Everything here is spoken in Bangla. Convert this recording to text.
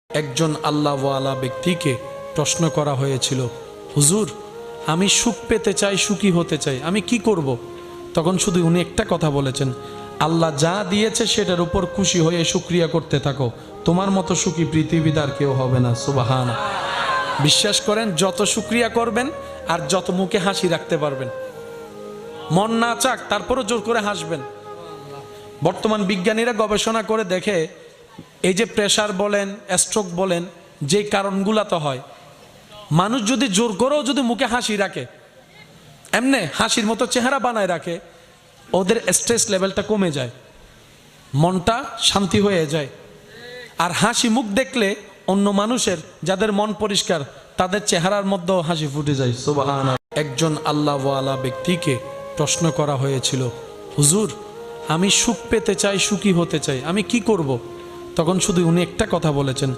একজন আল্লাহওয়ালা ব্যক্তিকে প্রশ্ন করা হয়েছিল, হুজুর আমি সুখ পেতে চাই, সুখী হতে চাই, আমি কি করব? তখন শুধু উনি একটা কথা বলেছেন, আল্লাহ যা দিয়েছে সেটার উপর খুশি হয়ে শুকরিয়া করতে থাকো, তোমার মতো সুখী পৃথিবীতে আর কেউ হবে না। সুবহানাল্লাহ। বিশ্বাস করেন, যত শুকরিয়া করবেন আর যত মুখে হাসি রাখতে পারবেন, মন না চাক তারপরও জোর করে হাসবেন। বর্তমান বিজ্ঞানীরা গবেষণা করে দেখে, এই যে প্রেসার বলেন, স্ট্রোক বলেন, যে কারণগুলা তো হয়, মানুষ যদি জোর করেও যদি মুখে হাসি রাখে, এমনি হাসির মতো চেহারা বানায় রাখে, ওদের স্ট্রেস লেভেলটা কমে যায়, মনটা শান্তি হয়ে যায়। আর হাসি মুখ দেখলে অন্য মানুষের যাদের মন পরিষ্কার তাদের চেহারার মধ্যেও হাসি ফুটে যায়। সুবহানাল্লাহ। একজন আল্লাহওয়ালা ব্যক্তিকে প্রশ্ন করা হয়েছিল, হুজুর আমি সুখ পেতে চাই, সুখী হতে চাই, আমি কি করব? তখন শুধু উনি একটা কথা বলেছেন,